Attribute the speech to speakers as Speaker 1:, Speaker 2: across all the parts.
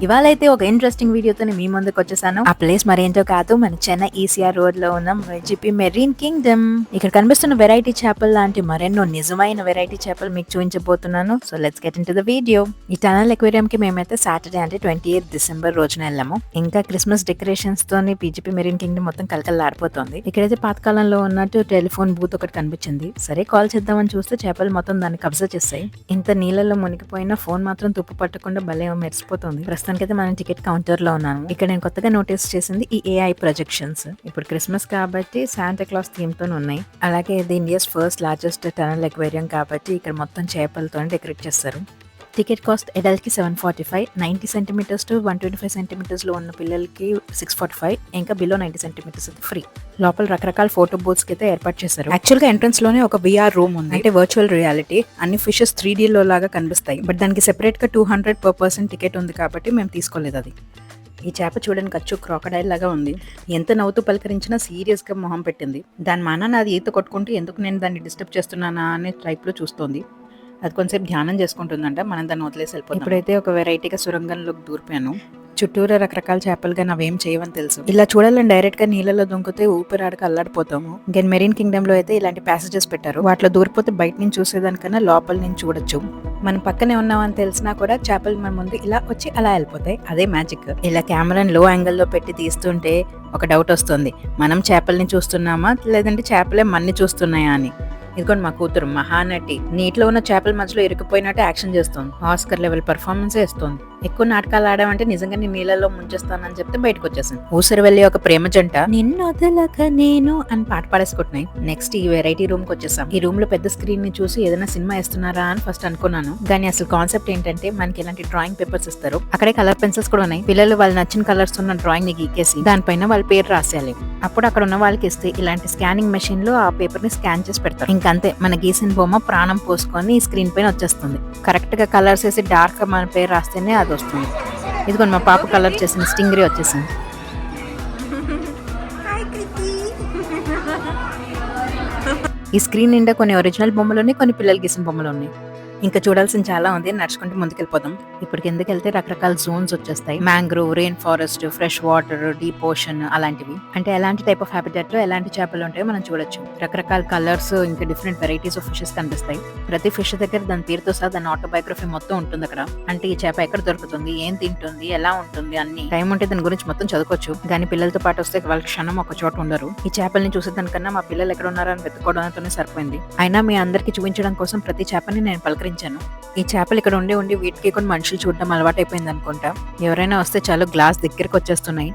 Speaker 1: ఇవాళ అయితే ఒక ఇంట్రెస్టింగ్ వీడియోతో మీ ముందుకు వచ్చేసాను. ఆ ప్లేస్ మరేంటో కాదు, మన చెన్నై ఈసీఆర్ రోడ్ లో ఉన్న జిపి మెరీన్ కింగ్డమ్. ఇక్కడ కనిపిస్తున్న వెరైటీ చేపలు లాంటి మరెన్నో నిజమైన వెరైటీ చేపలు మీకు చూపించబోతున్నాను. So let's get in to the video. ఈ టనల్ ఎక్వేరియం కి మేమైతే సాటర్డే అంటే 28 డిసెంబర్ రోజున వెళ్ళాము. ఇంకా క్రిస్మస్ డెకరేషన్స్ తోని పీజీపీ మెరీన్ కింగ్డమ్ మొత్తం కలకలాడిపోతుంది. ఇక్కడైతే పాతకాలంలో ఉన్నట్టు టెలిఫోన్ బూత్ ఒకటి కనిపించింది. సరే కాల్ చేద్దామని చూస్తే చేపలు మొత్తం దాన్ని కబ్జా చేస్తాయి. ఇంత నీళ్ళలో మునిగిపోయిన ఫోన్ మాత్రం తుప్పు పట్టకుండా భలే మెరిసిపోతుంది. ప్రస్తుతానికైతే మనం టికెట్ కౌంటర్ లో ఉన్నాను. ఇక్కడ నేను కొత్తగా నోటీస్ చేసింది ఈ ఏఐ ప్రొజెక్షన్స్. ఇప్పుడు క్రిస్మస్ కాబట్టి శాంటా క్లాస్ థీమ్ తో ఉన్నాయి. అలాగే ఇది India's first largest tunnel aquarium కాబట్టి ఇక్కడ మొత్తం చేపలతో డెకరేట్ చేస్తారు. టికెట్ కాస్ట్ అడల్ట్ కి 745, 90 సెంటీమీటర్స్ టు 125 సెంటీమీటర్స్ లో ఉన్న పిల్లలకి 645, ఇంకా బిలో 90 సెంటీమీటర్స్ ఫ్రీ. లోపల రకరకాల ఫోటో బూత్స్ కి అయితే ఏర్పాటు చేశారు. యాక్చువల్ గా ఎంట్రన్స్ లోనే ఒక విఆర్ రూమ్ ఉంది. అంటే వర్చువల్ రియాలిటీ. అన్ని ఫిషెస్ 3D లో లాగా కనిపిస్తాయి. బట్ దానికి సెపరేట్ గా 200 per person టికెట్ ఉంది కాబట్టి మేము తీసుకోలేదు అది. ఈ చేప చూడడానికి అచ్చు క్రాకడైల్ లాగా ఉంది. ఎంత నవ్వుతూ పలకరించినా సీరియస్ గా మొహం పెట్టింది. దాని మానాన్ని అది ఈత కొట్టుకుంటూ ఎందుకు నేను దాన్ని డిస్టర్బ్ చేస్తున్నానా అనే టైప్ లో చూస్తోంది. అది కొంచెం ధ్యానం చేసుకుంటుందంట. మనం దాన్ని వదిలేసి వెళ్ళిపోతాం. ఇప్పుడైతే ఒక వెరైటీగా సొరంగంలోకి దూరిపోయాను. చుట్టూరా రకరకాల చేపలుగా అవేం చేయవని తెలుసు. ఇలా చూడాలని డైరెక్ట్ గా నీళ్ళలో దుంకితే ఊపిరాడక అల్లాడిపోతాము. ఇంకెన్ మెరీన్ కింగ్డమ్ లో అయితే ఇలాంటి ప్యాసేజెస్ పెట్టారు. వాటిలో దూరిపోతే బయట నుంచి చూసేదానికన్నా లోపల నుంచి చూడొచ్చు. మనం పక్కనే ఉన్నామని తెలిసినా కూడా చేపలు మన ముందు ఇలా వచ్చి అలా వెళ్ళిపోతాయి. అదే మ్యాజిక్. ఇలా కెమెరాని లో యాంగిల్ లో పెట్టి తీస్తుంటే ఒక డౌట్ వస్తుంది. మనం చేపల్ని చూస్తున్నామా లేదంటే చేపలే మన్ని చూస్తున్నాయా అని. ఇదిగోండి మా కూతురు మహానటి నీటిలో ఉన్న చేపల మధ్యలో ఇరుక్కుపోయినట్టు యాక్షన్ చేస్తుంది. ఆస్కర్ లెవెల్ పర్ఫార్మెన్సే ఇస్తుంది. ఎక్కువ నాటకాలు ఆడామంటే నిజంగా నీ నీళ్ళలో ముంచేస్తానని చెప్తే బయటకు వచ్చేసింది. ఊసరి వెళ్ళి ఒక ప్రేమ జంట నిన్నొదలక నేను అని పాట పాడేసుకుంటున్నాయి. నెక్స్ట్ ఈ వెరైటీ రూమ్ కి వచ్చేసాం. ఈ రూమ్ లో పెద్ద స్క్రీన్ ని చూసి ఏదైనా సినిమా ఇస్తున్నారా అని ఫస్ట్ అనుకున్నాను. కానీ అసలు కాన్సెప్ట్ ఏంటంటే మనకి ఇలాంటి డ్రాయింగ్ పేపర్స్ ఇస్తారు. అక్కడే కలర్ పెన్సిల్స్ కూడా ఉన్నాయి. పిల్లలు వాళ్ళు నచ్చిన కలర్స్ ఉన్న డ్రాయింగ్ ని గీకేసి దానిపైన వాళ్ళ పేరు రాసేయాలి. అప్పుడు అక్కడ ఉన్న వాళ్ళకి ఇస్తే ఇలాంటి స్కానింగ్ మెషిన్ లో ఆ పేపర్ ని స్కాన్ చేసి పెడతారు. ఇంకంతే మన గీసిన బొమ్మ ప్రాణం పోసుకొని స్క్రీన్ పైన వచ్చేస్తుంది. కరెక్ట్ గా కలర్స్ వేసి డార్క్ గా మన పేరు రాస్తేనే అది వస్తుంది. ఇదిగోండి మా పాప కలర్ చేసిన స్టింగ్రీ వచ్చేసింది. ఈ స్క్రీన్ నిండా కొన్ని ఒరిజినల్ బొమ్మలు ఉన్నాయి, కొన్ని పిల్లలు గీసిన బొమ్మలు ఉన్నాయి. ఇంకా చూడాల్సిన చాలా ఉంది. నడుచుకుంటూ ముందుకెళ్ళిపోదాం. ఇప్పుడు కిందకి వెళ్తే రకరకాల జోన్స్ వచ్చేస్తాయి. Mangrove, rain forest, fresh water, deep ocean అలాంటివి. అంటే ఎలాంటి టైప్ ఆఫ్ హ్యాబిటేట్ లో ఎలాంటి చేపలు ఉంటాయో మనం చూడొచ్చు. రకరకాల కలర్స్ ఇంకా డిఫరెంట్ వెరైటీస్ ఆఫ్ ఫిషెస్ కనిపిస్తాయి. ప్రతి ఫిష్ దగ్గర దాని పేరుతో సహా దాని ఆటోబయోగ్రఫీ మొత్తం ఉంటుంది అక్కడ. అంటే ఈ చేప ఎక్కడ దొరుకుతుంది, ఏం తింటుంది, ఎలా ఉంటుంది అన్ని. టైం ఉంటే దాని గురించి మొత్తం చదువుకోవచ్చు. కానీ పిల్లలతో పాటు వస్తే వాళ్ళ క్షణం ఒక చోట ఉండరు. ఈ చేపల్ని చూసేదానికన్నా మా పిల్లలు ఎక్కడ ఉన్నారని వెతుక్కోవడంతోనే సరిపోయింది. అయినా మీ అందరికి చూపించడం కోసం ప్రతి చేపని నేను పలకరించాను. ఈ చేపలు ఇక్కడ ఉండి వీటికి కొన్ని మనుషులు చూడడం అలవాటు అయిపోయింది అనుకుంటా. ఎవరైనా వస్తే చాలు గ్లాస్ దగ్గరికి వచ్చేస్తున్నాయి.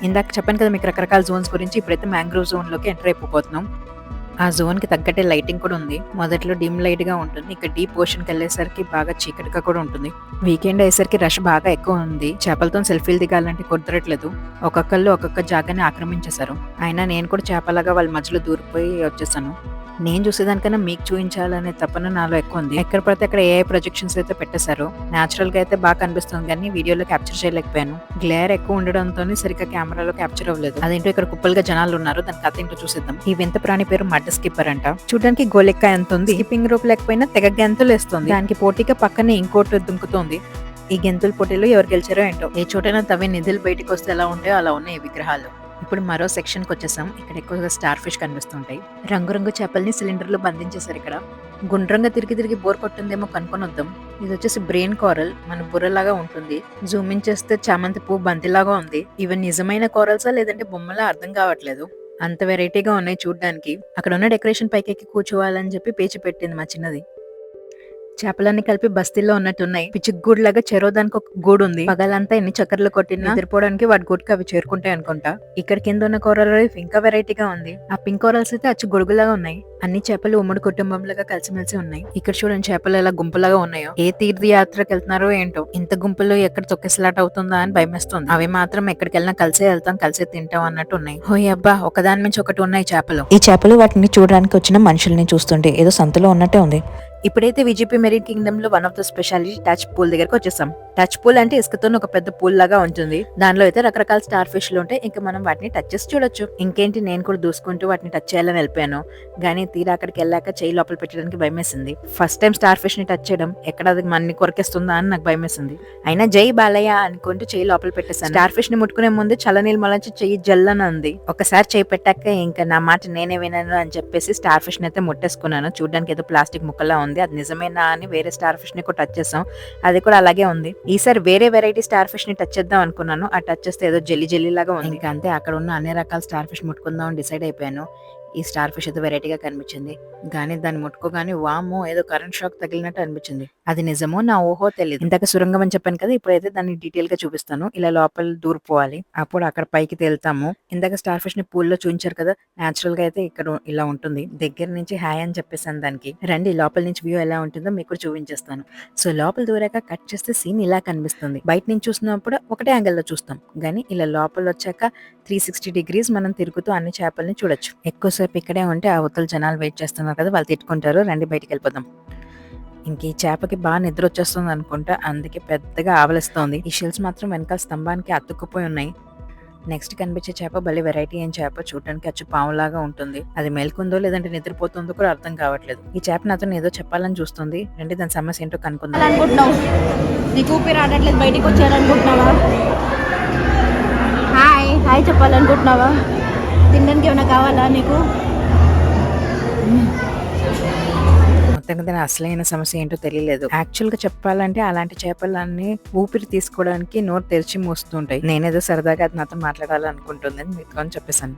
Speaker 1: ఇందాక చెప్పాను కదా మీకు రకరకాల జోన్స్ గురించి. ఇప్పుడైతే మ్యాంగ్రోవ్ జోన్ లోకి ఎంటర్ అయిపోతున్నాం. ఆ జోన్ కి తగ్గట్టే లైటింగ్ కూడా ఉంది. మొదట్లో డిమ్ లైట్ గా ఉంటుంది. ఇక్కడ డీప్ ఓషన్ కి వెళ్ళేసరికి బాగా చీకటిగా కూడా ఉంటుంది. వీకెండ్ అయ్యేసరికి రష్ బాగా ఎక్కువ ఉంది. చేపలతో సెల్ఫీలు దిగాలంటే కుదరట్లేదు. ఒక్కొక్కళ్ళు ఒక్కొక్క జాగాని ఆక్రమించేశారు. అయినా నేను కూడా చేపలాగా వాళ్ళ మధ్యలో దూరిపోయి వచ్చేసాను. నేను చూసేదానికన్నా మీకు చూపించాలనే తపన నాలో ఎక్కువ ఉంది. ఎక్కడ పడితే అక్కడ ఏఐ ప్రొజెక్షన్స్ అయితే పెట్టేశారు. నేచురల్ గా అయితే బాగా కనిపిస్తుంది కానీ వీడియోలో క్యాప్చర్ చేయలేకపోయాను. గ్లేర్ ఎక్కువ ఉండడంతో సరిగ్గా కెమెరాలో క్యాప్చర్ అవ్వలేదు. అదేంటో ఇక్కడ కుప్పలుగా జనాలు ఉన్నారు. దాని కథ ఏంటో చూసేద్దాం. ఈ వింత ప్రాణి పేరు మడ్ స్కిప్పర్ అంట. చూడడానికి గోలెక్క ఎంత ఉంది. స్కిప్పింగ్ రోప్ లేకపోయినా తెగ గెంతులు వేస్తుంది. దానికి పోటీగా పక్కనే ఇంకోటి దుంకుతోంది. ఈ గెంతుల పోటీలో ఎవరు గెలిచారో ఏంటో. ఏ చోటైనా తవ్వే నిధులు బయటకు వస్తే ఎలా ఉంటాయో అలా ఉన్నాయి ఈ విగ్రహాలు. ఇప్పుడు మరో సెక్షన్ కి వచ్చేసాం. ఇక్కడ ఎక్కువగా స్టార్ ఫిష్ కనిపిస్తుంటాయి. రంగురంగు చేపల్ని సిలిండర్ లో బంధించేశారు. ఇక్కడ గుండ్రంగా తిరిగి బోర్ కొట్టిందేమో కనుక్కొని వద్దాం. ఇది వచ్చేసి బ్రెయిన్ కోరల్. మన బుర్రలాగా ఉంటుంది. జూమ్ ఇన్ చేస్తే చామంతి పువ్వు బంతిలాగా ఉంది. ఇవి నిజమైన కోరల్సా లేదంటే బొమ్మలా అర్థం కావట్లేదు. అంత వెరైటీగా ఉన్నాయి చూడ్డానికి. అక్కడ ఉన్న డెకరేషన్ పైకి కూర్చోవాలని చెప్పి పేచి పెట్టింది మా చిన్నది. చేపలన్నీ కలిపి బస్తీల్లో ఉన్నట్టున్నాయి. పిచ్చి గూడు లాగా చెరో దానికి ఒక గూడు ఉంది. పగలంతా ఎన్ని చక్కర్లు కొట్టినా నిద్రపోవడానికి వాటి గూడుకి అవి చేరుకుంటాయి అనుకుంటా. ఇక్కడ కింద ఉన్న కోరల్ రీఫ్ ఇంకా వెరైటీగా ఉంది. ఆ పింక్ కోరల్స్ అయితే అచ్చు గొడుగులాగా ఉన్నాయి. అన్ని చేపలు ఉమ్మడి కుటుంబంలాగా కలిసిమెలిసి ఉన్నాయి. ఇక్కడ చూడండి చేపలు ఎలా గుంపులాగా ఉన్నాయో. ఏ తీర్థయాత్రకు వెళ్తున్నారో ఏంటో. ఇంత గుంపులో ఎక్కడ తొక్కిసలాట అవుతుందా అని భయమేస్తుంది. అవి మాత్రం ఎక్కడికి వెళ్ళినా కలిసే వెళ్తాం, కలిసే తింటాం అన్నట్టు ఉన్నాయి. హోయ్ అబ్బా, ఒకదాని నుంచి ఒకటి ఉన్నాయి చేపలు.
Speaker 2: ఈ చేపలు వాటిని చూడడానికి వచ్చిన మనుషుల్ని చూస్తుంటే ఏదో సంతలో ఉన్నట్టే ఉంది.
Speaker 1: ఇప్పుడైతే విజిపి మెరీన్ కింగ్డమ్ లో one of the speciality touch pool దగ్గరకు వచ్చేసాం. టచ్ పూల్ అంటే ఇసుకతో ఒక పెద్ద పూల్ లాగా ఉంటుంది. దానిలో అయితే రకరకాల స్టార్ ఫిష్ లు ఉంటాయి. ఇంకా మనం వాటిని టచ్ చేసి చూడొచ్చు. ఇంకేంటి, నేను కూడా దూసుకుంటూ వాటిని టచ్ చేయాలని వెళ్ళిపోయాను. కానీ తీరా అక్కడికి వెళ్ళాక చేయి లోపల పెట్టడానికి భయమేసింది. ఫస్ట్ టైం స్టార్ ఫిష్ ని టచ్ చేయడం, ఎక్కడ అది మన్ని కొరికేస్తుందా అని నాకు భయమేసింది. అయినా జై బాలయ్య అనుకుంటూ చేయి లోపల పెట్టేసాను. స్టార్ ఫిష్ ని ముట్టుకునే ముందు చల్లనీళ్ళు మళ్ళీ చెయ్యి జల్లని ఉంది. ఒకసారి చేయి పెట్టాక ఇంకా నా మాట నేనే వినను అని చెప్పేసి స్టార్ ఫిష్ ని అయితే ముట్టేసుకున్నాను. చూడడానికి ఏదో ప్లాస్టిక్ ముక్కలా ఉంది. అది నిజమేనా అని వేరే స్టార్ ఫిష్ ని కూడా టచ్ చేసాం. అది కూడా అలాగే ఉంది. ఈసారి వేరే వెరైటీ స్టార్ ఫిష్ ని టచ్ చేద్దాం అనుకున్నాను. ఆ టచ్ చేస్తే ఏదో జెల్లీ జెల్లీ లాగా ఉంది. ఇంకా అంతే, అక్కడ ఉన్న అన్ని రకాల స్టార్ ఫిష్ ముట్టుకుందాం అని డిసైడ్ అయిపోయాను. ఈ స్టార్ ఫిష్ అయితే వెరైటీగా కనిపించింది. కానీ దాన్ని ముట్టుకోగానే వామో ఏదో కరెంట్ షాక్ తగిలినట్టు అనిపించింది. అది నిజమో నా ఊహో తెలియదు. ఇందాక సురంగం అని చెప్పాను కదా, ఇప్పుడైతే దాన్ని డీటెయిల్ గా చూపిస్తాను. ఇలా లోపల దూరిపోవాలి, అప్పుడు అక్కడ పైకి తేలుతాము. ఇందాక స్టార్ ఫిష్ ని పూల్లో చూపించారు కదా, నేచురల్ గా అయితే ఇక్కడ ఇలా ఉంటుంది. దగ్గర నుంచి హాయ్ అని చెప్పేసాను దానికి. రండి లోపల నుంచి వ్యూ ఎలా ఉంటుందో మీకు కూడా చూపించేస్తాను. సో లోపల దూరాక కట్ చేస్తే సీన్ ఇలా కనిపిస్తుంది. బయట నుంచి చూసినప్పుడు ఒకటే యాంగిల్ లో చూస్తాం, కానీ ఇలా లోపల వచ్చాక 360 degrees మనం తిరుగుతూ అన్ని చేపల్ని చూడొచ్చు. ఎక్కువసేపు ఇక్కడే ఉంటే అవతల జనాలు వెయిట్ చేస్తున్నారు కదా, వాళ్ళు తిట్టుకుంటారు. రండి బయటికి వెళ్ళిపోదాం. ఇంక ఈ చేపకి బాగా నిద్ర వచ్చేస్తుంది అనుకుంటా, అందుకే పెద్దగా ఆవలిస్తోంది. ఈ షెల్స్ మాత్రం వెనకాల స్తంభానికి అతుక్కుపోయి ఉన్నాయి. నెక్స్ట్ కనిపించే చేప భలే వెరైటీ అయిన చేప. చూడడానికి అచ్చు పాములాగా ఉంటుంది. అది మేల్కుందో లేదంటే నిద్రపోతుందో కూడా అర్థం కావట్లేదు. ఈ చేప నాతో ఏదో చెప్పాలని చూస్తుంది. రండి దాని సమస్య ఏంటో కనుక్కుందాం.
Speaker 3: అనుకుంటున్నావు నీకు ఊపిరి రావట్లేదు, బయటికి వచ్చారనుకుంటున్నావా? Hi hi చెప్పాలనుకుంటున్నావా? తినడానికి ఏమైనా కావాలా నీకు?
Speaker 1: మొత్తానికి దాని అసలైన సమస్య ఏంటో తెలియలేదు. యాక్చువల్ గా చెప్పాలంటే అలాంటి చేపలన్నీ ఊపిరి తీసుకోవడానికి నోరు తెరిచి మూస్తుంటాయి. నేనేదో సరదాగా అది నాతో మాట్లాడాలనుకుంటుంది అని మీకు చెప్పేశాను.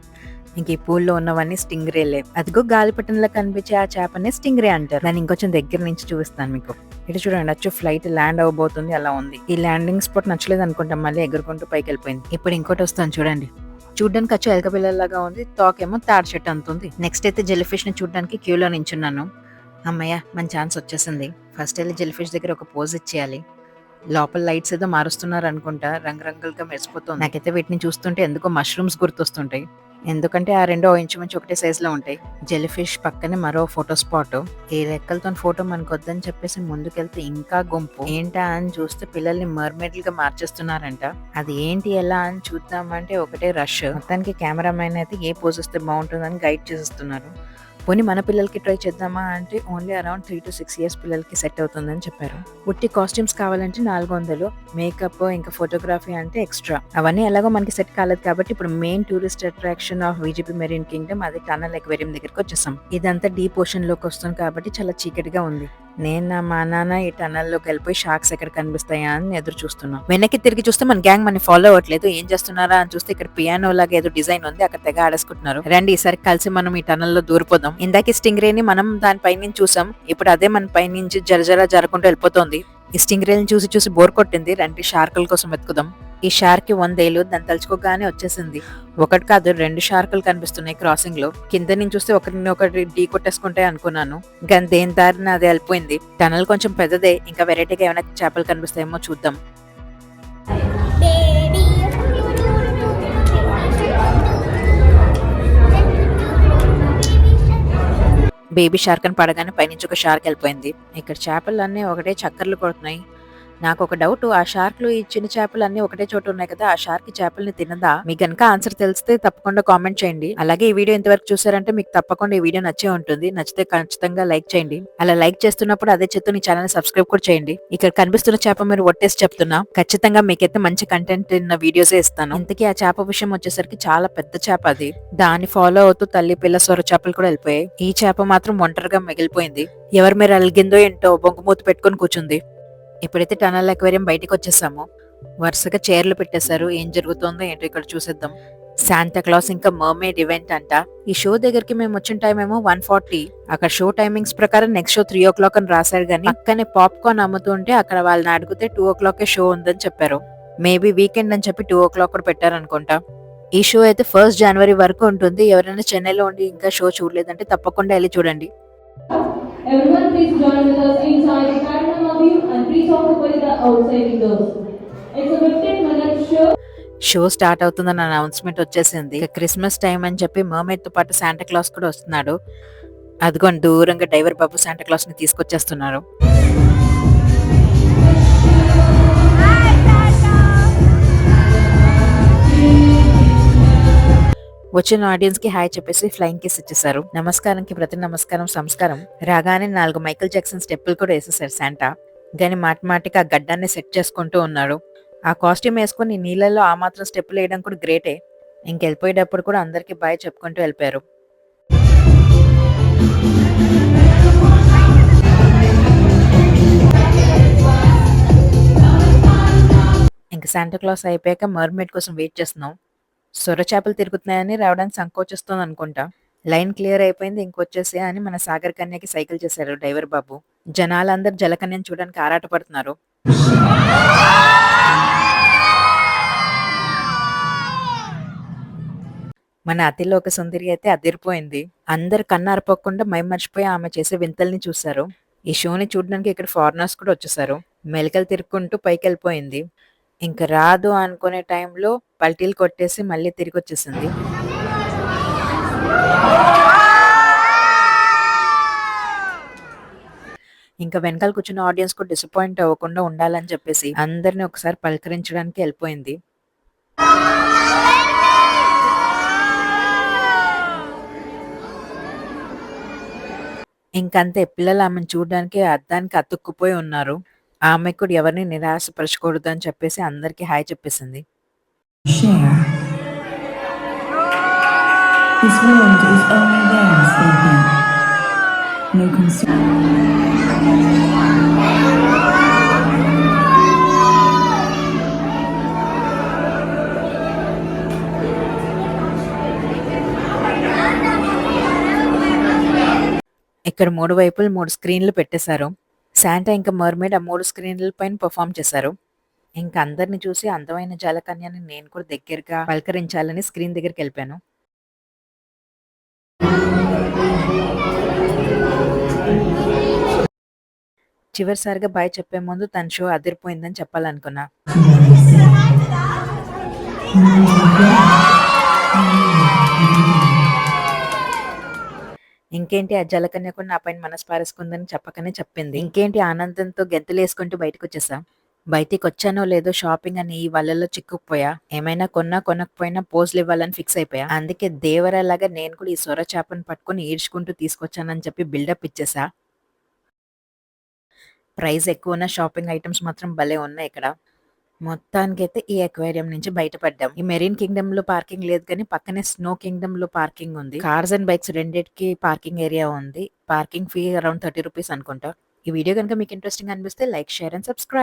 Speaker 1: ఇంక ఈ పూల్లో ఉన్నవన్నీ స్టింగ్రేలే. అదిగో గాలిపటంలో కనిపించే ఆ చేపనే స్టింగ్రే అంటారు. దాన్ని ఇంకొంచెం దగ్గర నుంచి చూపిస్తాను మీకు. ఇటు చూడండి, అచ్చు ఫ్లైట్ ల్యాండ్ అవ్వబోతుంది, అలా ఉంది. ఈ ల్యాండింగ్ స్పాట్ నచ్చలేదు అనుకుంటాం, మళ్ళీ ఎగురుకుంటూ పైకి వెళ్ళిపోయింది. ఇప్పుడు ఇంకోటి వస్తాను చూడండి. చూడ్డానికి అచ్చు ఎలక పిల్లలాగా ఉంది, తోకేమో తాడి చెట్టు అంతుంది. నెక్స్ట్ అయితే జెల్లీ ఫిష్ ని చూడడానికి క్యూలో నించున్నాను. అమ్మయ్య, మన ఛాన్స్ వచ్చేసింది. ఫస్ట్ వెళ్ళి జెల్లీ ఫిష్ దగ్గర ఒక పోజ్ ఇచ్చేయాలి. లోపల లైట్స్ ఏదో మారుస్తున్నారు అనుకుంటా, రంగురంగులుగా మెరిసిపోతుంది. నాకైతే వీటిని చూస్తుంటే ఎందుకో మష్రూమ్స్ గుర్తొస్తుంటాయి. ఎందుకంటే ఆ రెండో ఇంచుమించు ఒకటే సైజ్ లో ఉంటాయి. జెల్లీ ఫిష్ పక్కనే మరో ఫోటో స్పాట్. ఈ రెక్కలతో ఫోటో మనకు వద్దని చెప్పేసి ముందుకెళ్తే ఇంకా గుంపు. ఏంటా అని చూస్తే పిల్లల్ని మర్మేడ్లుగా మార్చేస్తున్నారంట. అది ఏంటి ఎలా అని చూద్దామంటే ఒకటే రష్. మొత్తానికి కెమెరామెన్ అయితే ఏ పోజ్ వస్తే బాగుంటుందని గైడ్ చేస్తున్నారు. పోనీ మన పిల్లలకి ట్రై చేద్దామా అంటే ఓన్లీ అరౌండ్ 3 to 6 years పిల్లలకి సెట్ అవుతుందని చెప్పారు. ఉట్టి కాస్ట్యూమ్స్ కావాలంటే 400, మేకప్ ఇంకా ఫోటోగ్రఫీ అంటే ఎక్స్ట్రా. అవన్నీ ఎలాగో మనకి సెట్ కాలేదు కాబట్టి ఇప్పుడు main tourist attraction of VGP marine kingdom అదే టనల్ ఎక్వేరియం దగ్గరికి వచ్చేసాం. ఇదంతా డీప్ ఓషన్ లోకి వస్తుంది కాబట్టి చాలా చీకటిగా ఉంది. నేను మా నాన్న ఈ టనల్ లోకి వెళ్ళిపోయి షార్క్స్ ఎక్కడ కనిపిస్తాయా అని ఎదురు చూస్తున్నాం. వెనక్కి తిరిగి చూస్తే మన గ్యాంగ్ మన ఫాలో అవ్వట్లేదు. ఏం చేస్తున్నారా అని చూస్తే ఇక్కడ పియానో లాగా ఏదో డిజైన్ ఉంది, అక్కడ తెగ ఆడేసుకుంటున్నారు. రండి ఈసారి కలిసి మనం ఈ టనల్ లో దూరిపోదాం. ఇందాక స్టింగ్రేని మనం దాని పైనుంచి చూసాం, ఇప్పుడు అదే మన పైనుంచి జరజరా జరగకుండా వెళ్ళిపోతుంది. ఈ స్టింగ్రేని చూసి చూసి బోర్ కొట్టింది. రండి షార్కుల కోసం వెతుకుదాం. ఈ షార్క్ కి 100 ఏళ్ళు, దాన్ని తలుచుకోగానే వచ్చేసింది. ఒకటి కాదు 2 షార్కులు కనిపిస్తున్నాయి క్రాసింగ్ లో. కింద నుంచి చూస్తే ఒకరిని ఒకటి ఢీ కొట్టేసుకుంటాయి అనుకున్నాను, కానీ దేని దారిన అది వెళ్ళిపోయింది. టనల్ కొంచెం పెద్దదే, ఇంకా వెరైటీగా ఏమైనా చేపలు కనిపిస్తాయేమో చూద్దాం. బేబీ షార్క్ అని పడగానే పైనుంచి ఒక షార్క్ వెళ్ళిపోయింది. ఇక్కడ చేపలు అన్నీ ఒకటే చక్కర్లు కొడుతున్నాయి. నాకు ఒక డౌట్, ఆ షార్క్లు ఈ చిన్న చేపలు అన్ని ఒకటే చోట ఉన్నాయి కదా, ఆ షార్క్ చేపల్ని తినదా? మీకు గనుక ఆన్సర్ తెలిస్తే తప్పకుండా కామెంట్ చేయండి. అలాగే ఈ వీడియో ఇంతవరకు చూసారంటే మీకు తప్పకుండా ఈ వీడియో నచ్చే ఉంటుంది. నచ్చితే ఖచ్చితంగా లైక్ చేయండి. అలా లైక్ చేస్తున్నప్పుడు అదే చేస్తూ ఈ ఛానల్ సబ్స్క్రైబ్ కూడా చేయండి. ఇక్కడ కనిపిస్తున్న చేప మీరు ఒట్టేసి చెప్తున్నా, ఖచ్చితంగా మీకైతే మంచి కంటెంట్ ఉన్న వీడియోసే ఇస్తాను. ఇంతకీ ఆ చేప విషయం వచ్చేసరికి చాలా పెద్ద చేప అది. దాన్ని ఫాలో అవుతూ తల్లి పిల్ల సొర చేపలు కూడా వెళ్ళిపోయాయి. ఈ చేప మాత్రం ఒంటరిగా మిగిలిపోయింది. ఎవరి మీరు అలిగిందో ఏంటో బొంగుమూతి పెట్టుకుని కూర్చుంది. ఇప్పుడైతే టనల్ అక్వేరియం బయటికి వచ్చేసాము. వరుసగా చైర్లు పెట్టేశారు. ఏం జరుగుతుందో ఏంటో ఇక్కడ చూసేద్దాం. శాంటా క్లాస్ ఇంకా మర్మేడ్ ఈవెంట్ అంట. ఈ షో దగ్గరికి మేము వచ్చిన టైం ఏమో 1:40. అక్కడ షో టైమింగ్స్ ప్రకారం నెక్స్ట్ షో 3 o'clock అని రాశారు గానీ పక్కనే పాప్కార్న్ అమ్ముతుంటే అక్కడ వాళ్ళని అడిగితే 2 o'clock షో ఉందని చెప్పారు. మేబీ వీకెండ్ అని చెప్పి 2 o'clock కూడా పెట్టారనుకుంటా. ఈ షో అయితే 1st January వరకు ఉంటుంది. ఎవరైనా చెన్నైలో ఉండి ఇంకా షో చూడలేదంటే తప్పకుండా వెళ్ళి చూడండి.
Speaker 4: Everyone, please join with us inside the Cardinal Lobby and please occupy the outside windows. It's a 15-minute show.
Speaker 1: Show start అవుతుందని అనౌన్స్మెంట్ వచ్చేసింది. ఇక క్రిస్మస్ టైం అని చెప్పి మర్మైడ్ తో పాటు శాంటా క్లాస్ కూడా వస్తున్నాడు. అదిగోండి దూరంగా డ్రైవర్ బాబు శాంటా క్లాస్ ని తీసుకొచ్చేస్తున్నారు. వచ్చిన ఆడియన్స్ కి హాయ్ చెప్పేసి ఫ్లైయింగ్ కిస్ ఇచ్చేసారు. నమస్కారంకి ప్రతి నమస్కారం సంస్కారం. రాగానే 4 మైకేల్ జాక్సన్ స్టెప్పులు కూడా వేసేసారు శాంటా. కానీ మాటిమాటికి ఆ గడ్డాన్ని సెట్ చేసుకుంటూ ఉన్నాడు. ఆ కాస్ట్యూమ్ వేసుకుని నీళ్ళల్లో ఆ మాత్రం స్టెప్పులు వేయడం కూడా గ్రేటే. ఇంకెళ్ళిపోయేటప్పుడు కూడా అందరికి బాయ్ చెప్పుకుంటూ వెళ్ళిపోయారు. ఇంక శాంటా క్లాస్ అయిపోయాక మర్మేడ్ కోసం వెయిట్ చేస్తున్నాం. సొర చేపలు తిరుగుతున్నాయని రావడానికి సంకోచిస్తుంది అనుకుంటా. లైన్ క్లియర్ అయిపోయింది ఇంకొచ్చేసే అని మన సాగర్ కన్యకి సైకిల్ చేశారు డ్రైవర్ బాబు. జనాలందరూ జలకన్యను చూడడానికి ఆరాట పడుతున్నారు. మన అతిలోక సుందరి అయితే అదిరిపోయింది. అందరు కన్నారపోకుండా మైమర్చిపోయి ఆమె చేసే వింతల్ని చూశారు. ఈ షోని చూడడానికి ఇక్కడ ఫారినర్స్ కూడా వచ్చేసారు. మెలికలు తిరుక్కుంటూ పైకి వెళ్ళిపోయింది. ఇంక రాదు అనుకునే టైంలో పల్టీలు కొట్టేసి మళ్ళీ తిరిగి వచ్చేసింది. ఇంకా వెనకాల కూర్చున్న ఆడియన్స్ కూడా డిసప్పాయింట్ అవ్వకుండా ఉండాలని చెప్పేసి అందరిని ఒకసారి పలకరించడానికి వెళ్ళిపోయింది. ఇంకంతే పిల్లలు ఆమెను చూడడానికి అద్దానికి అతుక్కుపోయి ఉన్నారు. ఆమె కూడా ఎవరిని నిరాశపరచకూడదు అని చెప్పేసి అందరికి హాయ్ చెప్పేసింది.
Speaker 5: Share. This world is only theirs, they think. No concern.
Speaker 1: ఇక్కడ 3 వైపులు 3 స్క్రీన్లు పెట్టేశారు. శాంటా ఇంకా మర్మేడ్ ఆ 3 స్క్రీన్ల పైన పర్ఫామ్ చేశారు. ఇంకా అందరిని చూసి అందమైన జలకన్యని నేను కూడా దగ్గరగా పలకరించాలని స్క్రీన్ దగ్గరికి వెళ్ళిపోయాను. చివరిసారిగా బాయ్ చెప్పే ముందు తన షో అదిరిపోయిందని చెప్పాలనుకున్నా. ఇంకేంటి ఆ జలకన్య కూడా నా పైన మనసు పారేసుకుందని చెప్పకనే చెప్పింది. ఇంకేంటి ఆనందంతో గెంతులేసుకుంటూ బయటకు వచ్చేసా. బయటికి వచ్చానో లేదో షాపింగ్ అని ఈ వలలో చిక్కుకుపోయా. ఏమైనా కొనకపోయినా పోజులు ఇవ్వాలని ఫిక్స్ అయిపోయా. అందుకే దేవరాలాగా నేను కూడా ఈ సొర చేపను పట్టుకుని ఈడ్చుకుంటూ తీసుకొచ్చానని చెప్పి బిల్డప్ ఇచ్చేసా. ప్రైస్ ఎక్కువ ఉన్న షాపింగ్ ఐటమ్స్ మాత్రం భలే ఉన్నాయి ఇక్కడ. మొత్తానికైతే ఈ అక్వేరియం నుంచి బయటపడ్డాం. ఈ మెరీన్ కింగ్డమ్ లో పార్కింగ్ లేదు కానీ పక్కనే స్నో కింగ్డమ్ లో పార్కింగ్ ఉంది. కార్స్ అండ్ బైక్స్ రెండింటికి పార్కింగ్ ఏరియా ఉంది. పార్కింగ్ ఫీ అరౌండ్ 30 రూపీస్ అనుకుంటా. ఈ వీడియో కనుక మీకు ఇంట్రెస్టింగ్ అనిపిస్తే లైక్, షేర్ అండ్ సబ్స్క్రైబ్.